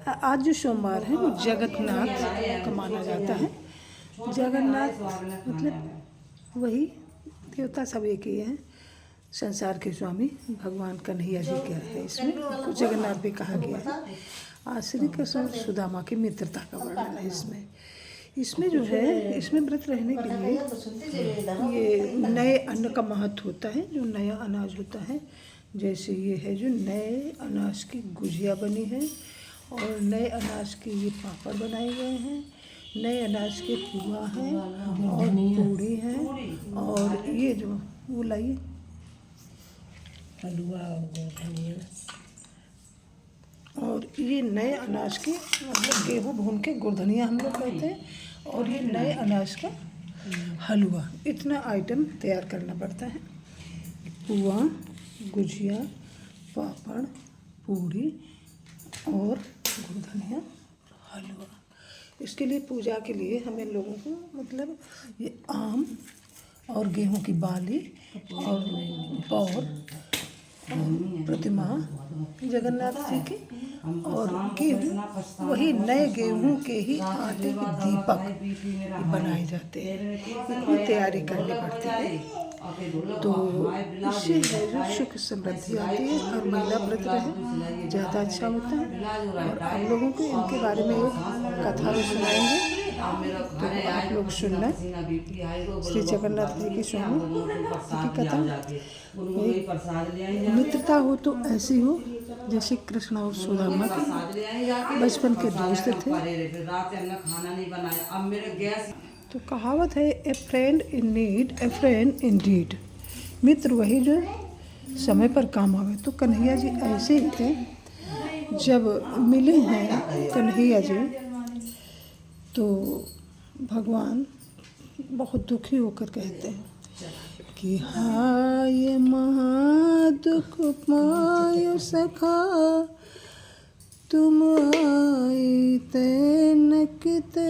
आज जो सोमवार है वो जगन्नाथ का माना जाता है। जगन्नाथ मतलब वही देवता सब एक ही हैं। संसार के स्वामी भगवान कन्हैया जी क्या है, इसमें को जगन्नाथ भी कहा गया है। आज श्री कृष्ण और सुदामा की मित्रता का वर्णन है इसमें जो है, इसमें व्रत रहने के लिए ये नए अन्न का महत्व होता है। जो नया अनाज होता है, जैसे ये है जो नए अनाज की गुजिया बनी है और नए अनाज के ये पापड़ बनाए गए हैं, नए अनाज के पुआ हैं और पूड़ी हैं, और ये जो वो लाइए हलवा और धनिया, और ये नए अनाज के मतलब गेहूँ भून के गुड़धनिया हम लोग कहते हैं, और ये नए अनाज का हलवा। इतना आइटम तैयार करना पड़ता है। पुआ, गुजिया, पापड़, पूड़ी और गुड़धनिया, हलवा। इसके लिए पूजा के लिए हमें लोगों को मतलब ये आम और गेहूं की बाली और प्रतिमा जगन्नाथ जी की और गेहूँ, वही नए गेहूँ के ही आटे के दीपक बनाए जाते हैं। इतनी तैयारी करनी पड़ती है, तो इससे है जो सुख समृद्धि आती है और महिला व्रत रहे ज़्यादा अच्छा होता है। और आप लोगों को इनके बारे में एक कथा भी सुनाएंगे, तो आप लोग सुनना। श्री जगन्नाथ जी की स्वामी की कथा। मित्रता हो तो ऐसी हो जैसे कृष्ण और सुदामा बचपन के दोस्त थे। तो कहावत है, a friend in need a friend in deed. मित्र वही जो समय पर काम आवे। तो कन्हैया जी ऐसे ही थे। जब मिले हैं कन्हैया जी तो भगवान बहुत दुखी होकर कहते हैं कि हाय महादुख पायो सखा, तुम आई तैनकते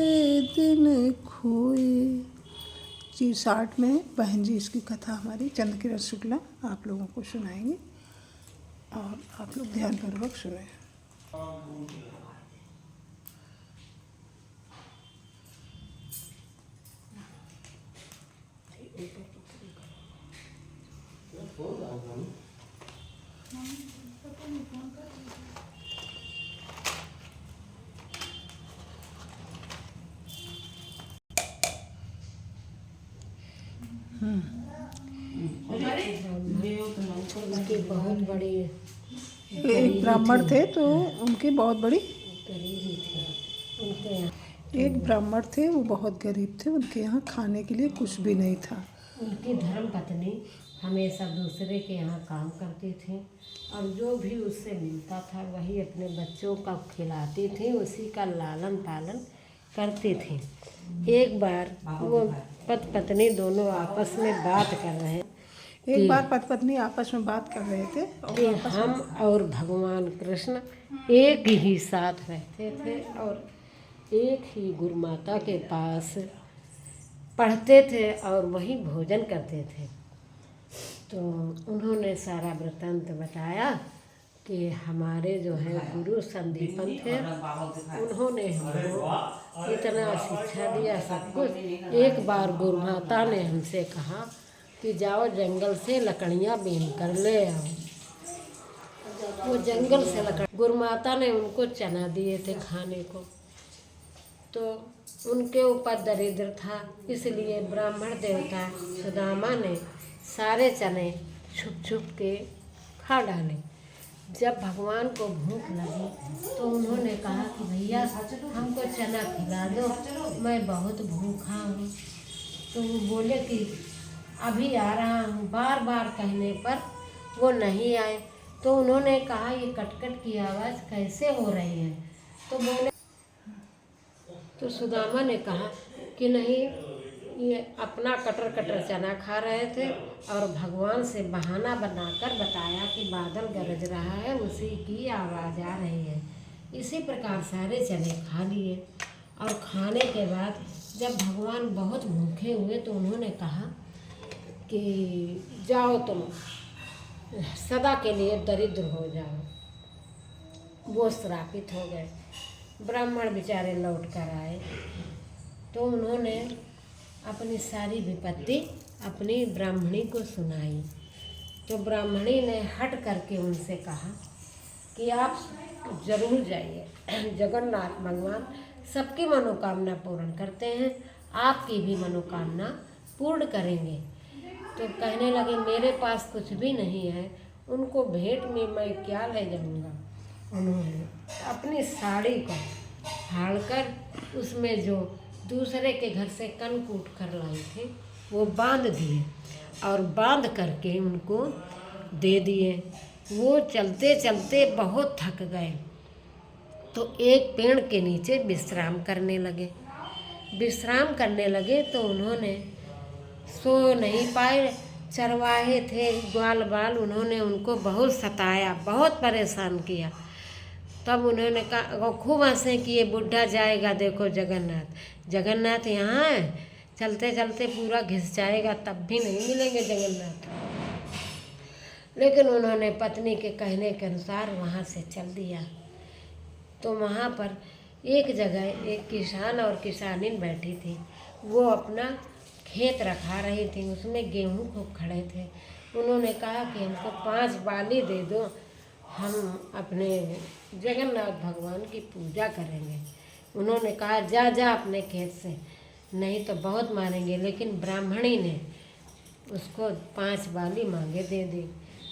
दिन खोए। जी 60 में बहन जी इसकी कथा हमारी चंद्रकिरण शुक्ला आप लोगों को सुनाएंगे, और आप लोग ध्यानपूर्वक सुने। उनकी बहुत बड़ी एक ब्राह्मण थे तो उनकी बहुत बड़ी गरीबी थी उनके यहाँ। एक ब्राह्मण थे, वो बहुत गरीब थे। उनके यहाँ खाने के लिए कुछ भी नहीं था। उनकी धर्म पत्नी हमेशा दूसरे के यहाँ काम करती थी और जो भी उससे मिलता था वही अपने बच्चों का खिलाती थी, उसी का लालन पालन करती थी। एक बार वो पति पत्नी दोनों आपस में बात कर रहे एक बार पति पत्नी आपस में बात कर रहे थे कि हम और भगवान कृष्ण एक ही साथ रहते थे और एक ही गुरु माता के पास पढ़ते थे और वही भोजन करते थे। तो उन्होंने सारा वृत्तांत बताया कि हमारे जो है गुरु संदीपन थे, उन्होंने हमको इतना शिक्षा दिया सब कुछ। एक बार गुरु माता ने हमसे कहा कि जाओ जंगल से लकड़ियाँ बीन कर ले आओ। वो जंगल से लकड़ी, गुरु माता ने उनको चना दिए थे खाने को, तो उनके ऊपर दरिद्र था, इसलिए ब्राह्मण देवता सुदामा ने सारे चने छुप छुप के खा डाले। जब भगवान को भूख लगी तो उन्होंने कहा कि भैया हमको चना खिला दो, मैं बहुत भूखा हूँ। तो वो बोले कि अभी आ रहा हूँ। बार बार कहने पर वो नहीं आए। तो उन्होंने कहा ये कटकट की आवाज़ कैसे हो रही है? तो बोले, तो सुदामा ने कहा कि नहीं, ये अपना कटर कटर चना खा रहे थे और भगवान से बहाना बनाकर बताया कि बादल गरज रहा है, उसी की आवाज़ आ रही है। इसी प्रकार सारे चने खा लिए और खाने के बाद जब भगवान बहुत भूखे हुए तो उन्होंने कहा कि जाओ तुम सदा के लिए दरिद्र हो जाओ। वो श्रापित हो गए। ब्राह्मण बेचारे लौट कर आए तो उन्होंने अपनी सारी विपत्ति अपनी ब्राह्मणी को सुनाई। तो ब्राह्मणी ने हट करके उनसे कहा कि आप जरूर जाइए, जगन्नाथ भगवान सबकी मनोकामना पूर्ण करते हैं, आपकी भी मनोकामना पूर्ण करेंगे। तो कहने लगे मेरे पास कुछ भी नहीं है, उनको भेंट में मैं क्या ले जाऊंगा। उन्होंने अपनी साड़ी को फाड़कर उसमें जो दूसरे के घर से कन कूट कर लाई थी वो बांध दिए और बांध करके उनको दे दिए। वो चलते चलते बहुत थक गए तो एक पेड़ के नीचे विश्राम करने लगे। विश्राम करने लगे तो उन्होंने सो नहीं पाए, चरवाहे थे ग्वाल बाल, उन्होंने उनको बहुत सताया, बहुत परेशान किया। तब उन्होंने कहा, खूब हंसे कि ये बुढ़ा जाएगा, देखो जगन्नाथ, जगन्नाथ यहाँ है, चलते चलते पूरा घिस जाएगा तब भी नहीं मिलेंगे जगन्नाथ। लेकिन उन्होंने पत्नी के कहने के अनुसार वहाँ से चल दिया। तो वहाँ पर एक जगह एक किसान और किसानिन बैठी थी, वो अपना खेत रखा रही थी, उसमें गेहूँ खूब खड़े थे। उन्होंने कहा कि हमको 5 बाली दे दो, हम अपने जगन्नाथ भगवान की पूजा करेंगे। उन्होंने कहा जा जा अपने खेत से, नहीं तो बहुत मारेंगे। लेकिन ब्राह्मणी ने उसको 5 बाली मांगे दे दी।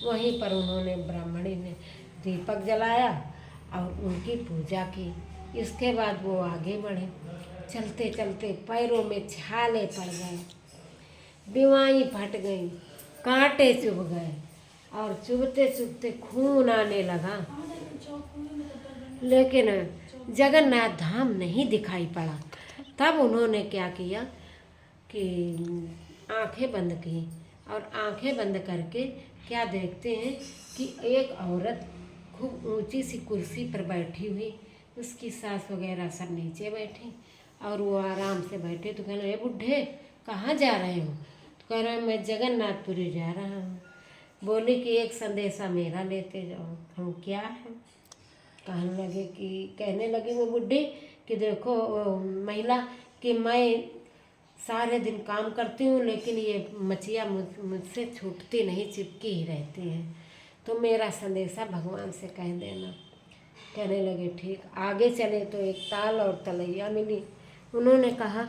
वहीं पर उन्होंने ब्राह्मणी ने दीपक जलाया और उनकी पूजा की। इसके बाद वो आगे बढ़े। चलते चलते पैरों में छाले पड़ गए, बीमारी फट गई, कांटे चुभ गए और चुभते चुभते खून आने लगा। लेकिन जगन्नाथ धाम नहीं दिखाई पड़ा। तब उन्होंने क्या किया कि आंखें बंद की और आंखें बंद करके क्या देखते हैं कि एक औरत खूब ऊंची सी कुर्सी पर बैठी हुई, उसकी सास वगैरह सब नीचे बैठी और वो आराम से बैठे। तो कह रहे बुढ़े कहाँ जा रहे हो? तो कह रहे मैं जगन्नाथपुरी जा रहा हूँ। बोले कि एक संदेशा मेरा लेते जाओ। हम क्या है? कहने लगी वो बुढ़ी कि देखो महिला कि मैं सारे दिन काम करती हूँ लेकिन ये मछिया मुझसे छूटती नहीं, चिपकी ही रहती है, तो मेरा संदेशा भगवान से कह देना। कहने लगे ठीक। आगे चले तो एक ताल और तलैया मिली। उन्होंने कहा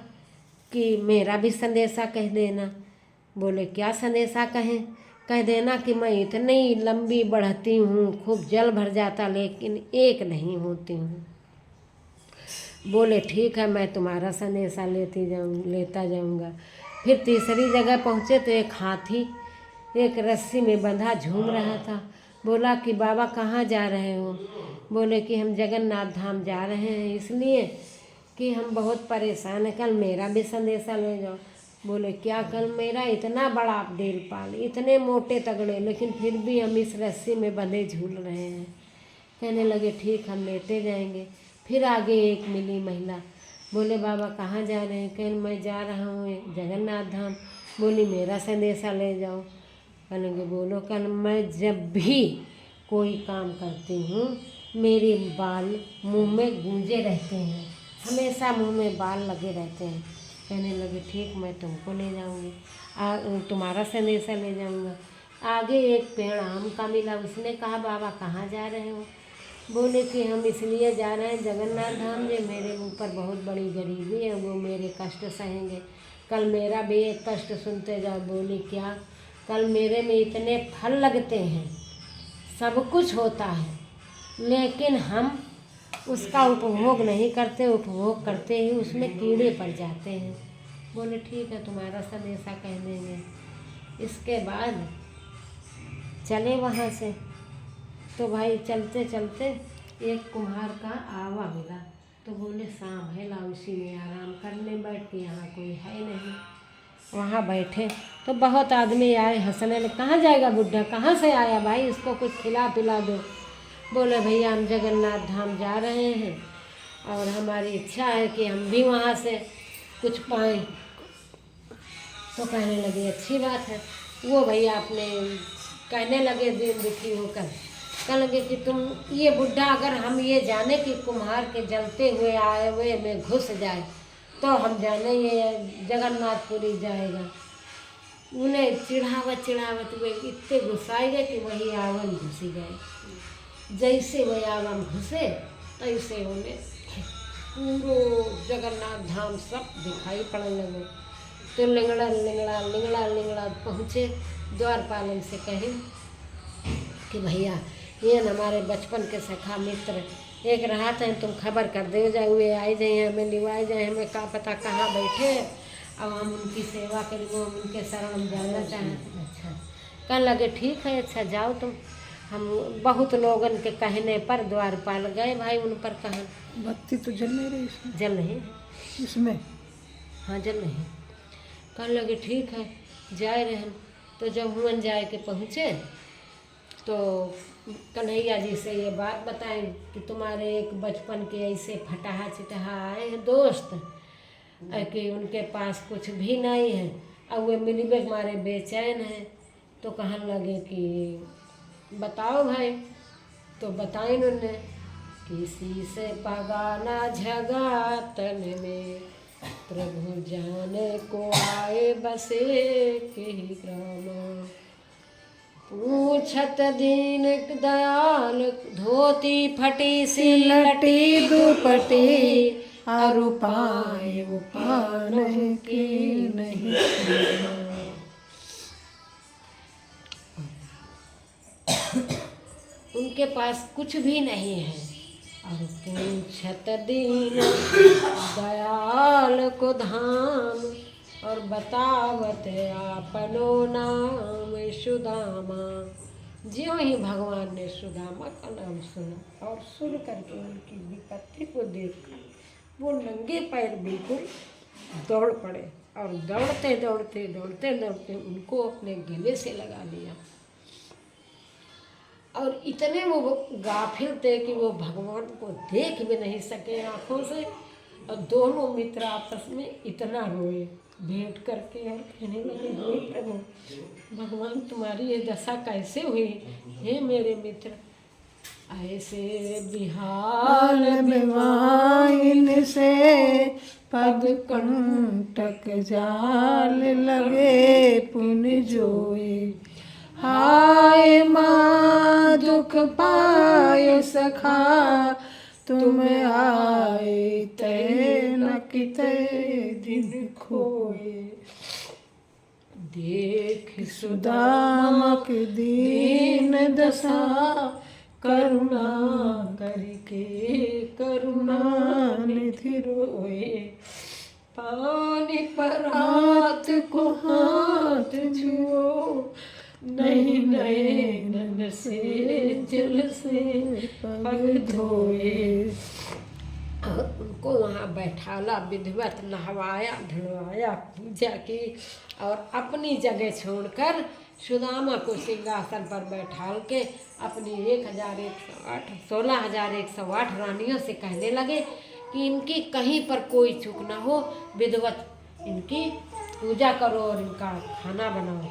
कि मेरा भी संदेशा कह देना। बोले क्या संदेशा कहें? कह देना कि मैं इतनी लंबी बढ़ती हूँ, खूब जल भर जाता लेकिन एक नहीं होती हूँ। बोले ठीक है, मैं तुम्हारा संदेशा लेता जाऊँगा। फिर तीसरी जगह पहुँचे तो एक हाथी एक रस्सी में बंधा झूम रहा था। बोला कि बाबा कहाँ जा रहे हो? बोले कि हम जगन्नाथ धाम जा रहे हैं, इसलिए कि हम बहुत परेशान हैं, कल मेरा भी संदेशा ले जाओ। बोले क्या कल मेरा? इतना बड़ा आप देल पाल, इतने मोटे तगड़े, लेकिन फिर भी हम इस रस्सी में बंधे झूल रहे हैं। कहने लगे ठीक, हम लेते जाएंगे। फिर आगे एक मिली महिला। बोले बाबा कहाँ जा रहे हैं? कल मैं जा रहा हूँ जगन्नाथ धाम। बोली मेरा संदेशा ले जाओ। कहेंगे बोलो कल मैं जब भी कोई काम करती हूँ मेरे बाल मुंह में गूंजे रहते हैं, हमेशा मुंह में बाल लगे रहते हैं। कहने लगे ठीक, मैं तुमको ले जाऊँगी, तुम्हारा संदेशा ले जाऊँगा। आगे एक पेड़ आम का मिला। उसने कहा बाबा कहाँ जा रहे हो? बोले कि हम इसलिए जा रहे हैं जगन्नाथ धाम, जो मेरे ऊपर बहुत बड़ी गरीबी है, वो मेरे कष्ट सहेंगे। कल मेरा भी एक कष्ट सुनते जाओ। बोली क्या? कल मेरे में इतने फल लगते हैं, सब कुछ होता है, लेकिन हम उसका उपभोग नहीं करते, उपभोग करते ही उसमें कीड़े पड़ जाते हैं। बोले ठीक है, तुम्हारा संदेशा कह देंगे। इसके बाद चले वहाँ से। तो भाई चलते चलते एक कुम्हार का आवा मिला। तो बोले शाम है, लाओ इसी में आराम करने बैठ के, यहाँ कोई है नहीं। वहाँ बैठे तो बहुत आदमी आए, हंसने लगे। कहाँ जाएगा बुढ़ा, कहाँ से आया भाई, इसको कुछ खिला पिला दो। बोले भैया हम जगन्नाथ धाम जा रहे हैं और हमारी इच्छा है कि हम भी वहाँ से कुछ पाएँ। तो कहने लगे अच्छी बात है। वो भैया अपने कहने लगे दिन दुखी होकर कहने लगे कि तुम ये बुढ़ा अगर हम ये जाने कि कुम्हार के जलते हुए आए हुए में घुस जाए तो हम जाने ये जगन्नाथपुरी जाएगा। उन्हें चिढ़ावत हुए इतने घुसाए गए कि वही आवन घुसी गए। जैसे वही आवन घुसे तैसे उन्हें पूरो जगन्नाथ धाम सब दिखाई पड़ने लगे। तो लिंगड़ा पहुँचे। द्वारपाल से कहीं कि भैया ये न हमारे बचपन के सखा मित्र एक रहा था, तुम खबर कर दे जाए हुए आए जाए हमें लिवाए जाए, हमें का पता कहाँ बैठे, अब हम उनकी सेवा करेंगे, हम उनके शरण जाना चाहते। अच्छा कहने लगे ठीक है, अच्छा जाओ तुम। हम बहुत लोगन के कहने पर द्वारपाल गए भाई उन पर कहा। बत्ती तो जल नहीं रही इसमें। जल नहीं इसमें हाँ जल नहीं। कहने लगे ठीक है जाए रहन। तो जब हुन जाए के पहुँचे तो कन्हैया जी से ये बात बताएं कि तुम्हारे एक बचपन के ऐसे फटाहा चिटहा आए हैं दोस्त कि उनके पास कुछ भी नहीं है और वे मिलवे के मारे बेचैन हैं। तो कहने लगे कि बताओ भाई। तो बताएं उन्होंने किसी से पगाना झगा तन में प्रभु जाने को आए बसे के ग्राम। पूछत दीन दयाल धोती फटी सी लटी दुपटी और उपाय नहीं की नहीं। उनके पास कुछ भी नहीं है। और पूछत दीन दयाल को धाम और बतावत आपनो नाम सुदामा। ज्यों ही भगवान ने सुदामा का नाम सुना और सुन करके उनकी विपत्ति को देखकर वो नंगे पैर बिल्कुल दौड़ पड़े और दौड़ते उनको अपने गले से लगा लिया। और इतने वो गाफिल थे कि वो भगवान को देख भी नहीं सके आँखों से। और दोनों मित्र आपस में इतना रोए भेंट करके और कहने लगे हे प्रभु भगवान तुम्हारी ये दशा कैसे हुई हे मेरे मित्र। ऐसे बिहार बिवाइन से पद कंटक जाल लगे पुन जोए। हाय माँ दुख पाए सखा तुम आए तय न किते दिन खोए। देख सुदामक दीन दशा करुणा करके करुणा निधि रोए। पानी पर हाथ को हाथ छुओ नहीं नयन से जल से पग धोए। उनको वहाँ बैठाला विधिवत नहवाया धुलवाया पूजा की और अपनी जगह छोड़कर सुदामा को सिंहासन पर बैठाल के अपनी 16,108 रानियों से कहने लगे कि इनकी कहीं पर कोई चूक ना हो, विधिवत इनकी पूजा करो और इनका खाना बनाओ।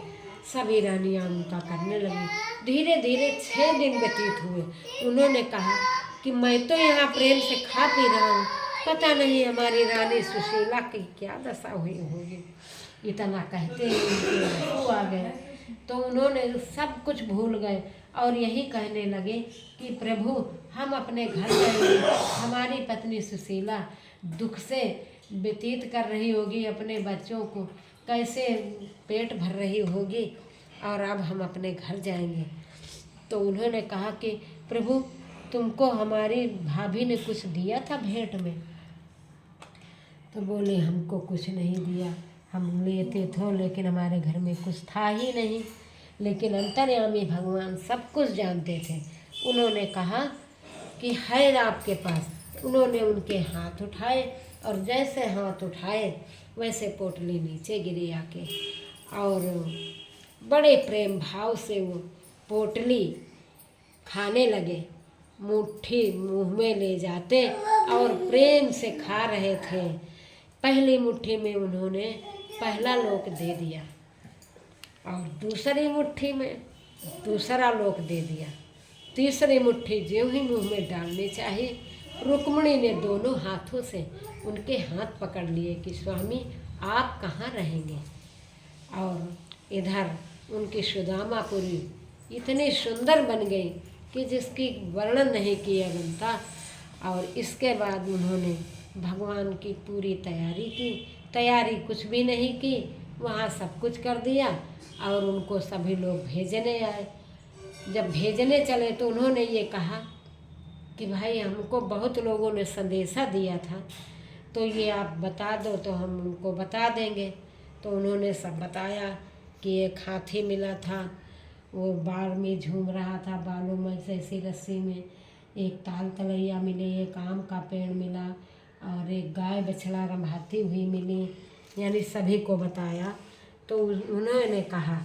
सभी रानियाँ उनका करने लगी। धीरे धीरे 6 दिन व्यतीत हुए। उन्होंने कहा कि मैं तो यहाँ प्रेम से खा पी रहा हूँ, पता नहीं हमारी रानी सुशीला की क्या दशा हुई होगी। इतना कहते ही उनके आंसू आ गए। तो उन्होंने सब कुछ भूल गए और यही कहने लगे कि प्रभु हम अपने घर जाएंगे। हमारी पत्नी सुशीला दुख से व्यतीत कर रही होगी, अपने बच्चों को कैसे पेट भर रही होगी और अब हम अपने घर जाएंगे। तो उन्होंने कहा कि प्रभु तुमको हमारी भाभी ने कुछ दिया था भेंट में? तो बोले हमको कुछ नहीं दिया, हम लेते थे लेकिन हमारे घर में कुछ था ही नहीं। लेकिन अंतर्यामी भगवान सब कुछ जानते थे। उन्होंने कहा कि है आपके पास। उन्होंने उनके हाथ उठाए और जैसे हाथ उठाए वैसे पोटली नीचे गिरी आके और बड़े प्रेम भाव से वो पोटली खाने लगे। मुट्ठी मुंह में ले जाते और प्रेम से खा रहे थे। पहली मुट्ठी में उन्होंने पहला लोक दे दिया और दूसरी मुट्ठी में दूसरा लोक दे दिया तीसरी मुट्ठी ज्यों ही मुंह में डालनी चाहिए, रुक्मिणी ने दोनों हाथों से उनके हाथ पकड़ लिए कि स्वामी आप कहाँ रहेंगे। और इधर उनकी सुदामापुरी इतनी सुंदर बन गई कि जिसकी वर्णन नहीं किया बनता। और इसके बाद उन्होंने भगवान की पूरी तैयारी की। तैयारी कुछ भी नहीं की, वहाँ सब कुछ कर दिया और उनको सभी लोग भेजने आए। जब भेजने चले तो उन्होंने ये कहा कि भाई हमको बहुत लोगों ने संदेशा दिया था, तो ये आप बता दो तो हम उनको बता देंगे। तो उन्होंने सब बताया कि एक हाथी मिला था, वो बाढ़ में झूम रहा था, बालों में से ऐसी रस्सी में, एक ताल तलैया मिली, एक आम का पेड़ मिला और एक गाय बछड़ा रंभाती हुई मिली, यानी सभी को बताया। तो उन्होंने कहा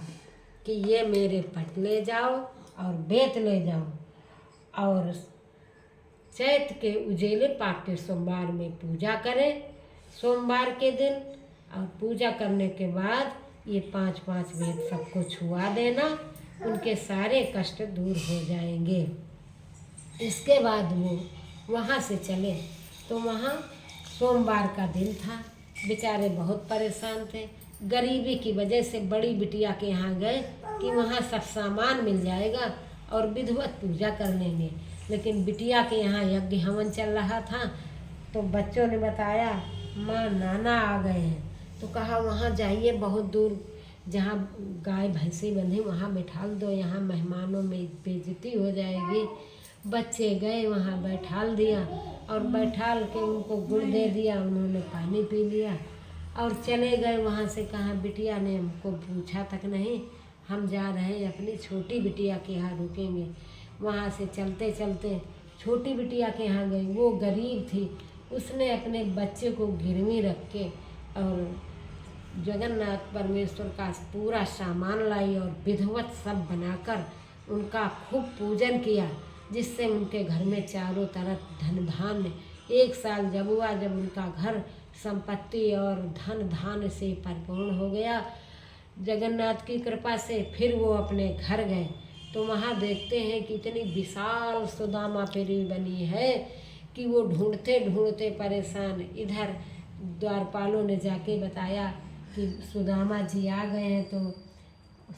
कि ये मेरे पट ले जाओ और बेत ले जाओ और चैत के उजेले पाक के सोमवार में पूजा करें सोमवार के दिन। और पूजा करने के बाद ये 5-5 बेत सबको छुआ देना, उनके सारे कष्ट दूर हो जाएंगे। इसके बाद वो वहाँ से चले तो वहाँ सोमवार का दिन था। बेचारे बहुत परेशान थे, गरीबी की वजह से बड़ी बिटिया के यहाँ गए कि वहाँ सब सामान मिल जाएगा और विधिवत पूजा कर लेंगे। लेकिन बिटिया के यहाँ यज्ञ हवन चल रहा था, तो बच्चों ने बताया माँ नाना आ गए हैं। तो कहा वहाँ जाइए, बहुत दूर जहाँ गाय भैंसी बंधी वहाँ बैठाल दो, यहाँ मेहमानों में बेइज्जती हो जाएगी। बच्चे गए वहाँ बैठाल दिया और बैठाल के उनको गुड़ दे दिया, उन्होंने पानी पी लिया और चले गए वहाँ से। कहा बिटिया ने हमको पूछा तक नहीं, हम जा रहे हैं अपनी छोटी बिटिया के यहाँ रुकेंगे। वहाँ से चलते चलते छोटी बिटिया के यहाँ गई। वो गरीब थी, उसने अपने बच्चे को गिरवी रख के और जगन्नाथ परमेश्वर का पूरा सामान लाई और विधिवत सब बनाकर उनका खूब पूजन किया, जिससे उनके घर में चारों तरफ धन धान्य। 1 साल जब हुआ, जब उनका घर संपत्ति और धन धान्य से परिपूर्ण हो गया जगन्नाथ की कृपा से, फिर वो अपने घर गए तो वहाँ देखते हैं कि इतनी विशाल सुदामापुरी बनी है कि वो ढूंढते ढूंढते परेशान। इधर द्वारपालों ने जाके बताया कि सुदामा जी आ गए हैं। तो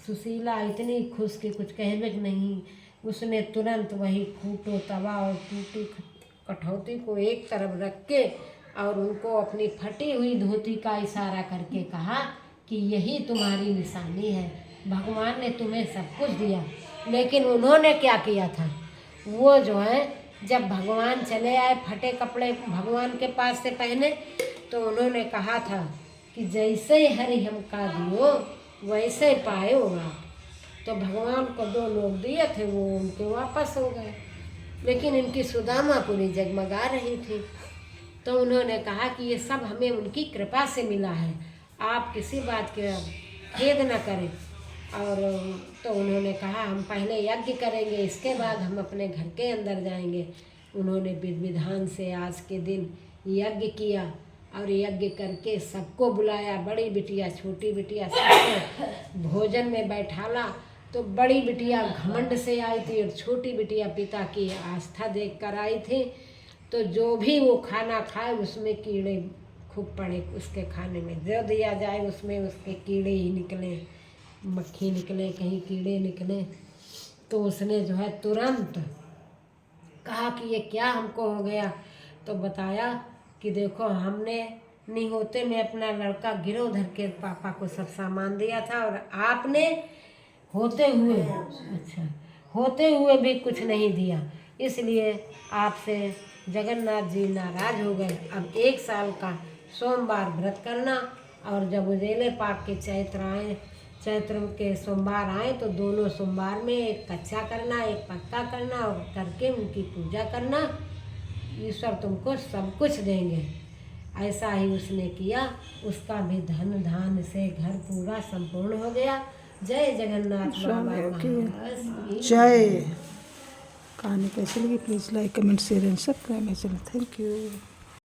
सुशीला इतनी खुश कि कुछ कहने की नहीं, उसने तुरंत वही फूटो तवा और टूटी कठौती को एक तरफ रख के और उनको अपनी फटी हुई धोती का इशारा करके कहा कि यही तुम्हारी निशानी है, भगवान ने तुम्हें सब कुछ दिया। लेकिन उन्होंने क्या किया था, वो जो है जब भगवान चले आए फटे कपड़े भगवान के पास से पहने, तो उन्होंने कहा था कि जैसे हरि हमका दियो वैसे पायो आप। तो भगवान को 2 लोग दिए थे, वो उनके वापस हो गए। लेकिन इनकी सुदामापुरी जगमगा रही थी। तो उन्होंने कहा कि ये सब हमें उनकी कृपा से मिला है, आप किसी बात के खेद न करें। और तो उन्होंने कहा हम पहले यज्ञ करेंगे, इसके बाद हम अपने घर के अंदर जाएंगे। उन्होंने विधि विधान से आज के दिन यज्ञ किया और यज्ञ करके सबको बुलाया, बड़ी बिटिया छोटी बिटिया सबको भोजन में बैठाला। तो बड़ी बिटिया घमंड से आई थी और छोटी बिटिया पिता की आस्था देख कर आई थी। तो जो भी वो खाना खाए उसमें कीड़े खूब पड़े, उसके खाने में जो दिया जाए उसमें उसके कीड़े ही निकले, मक्खी निकले, कहीं कीड़े निकले। तो उसने जो है तुरंत कहा कि ये क्या हमको हो गया। तो बताया कि देखो हमने निहोते में अपना लड़का गिरोधर धर के पापा को सब सामान दिया था और आपने होते हुए भी कुछ नहीं दिया, इसलिए आपसे जगन्नाथ जी नाराज हो गए। अब 1 साल का सोमवार व्रत करना और जब उजेले पाक के चैत्र के सोमवार आए तो दोनों सोमवार में एक कच्चा करना एक पक्का करना और करके उनकी पूजा करना, ईश्वर तुमको सब कुछ देंगे। ऐसा ही उसने किया, उसका भी धन धान से घर पूरा संपूर्ण हो गया। जय जगन्नाथ बाबा महाराज की जय। कहानी कैसी लगी please like comment share and subscribe my channel. Thank you.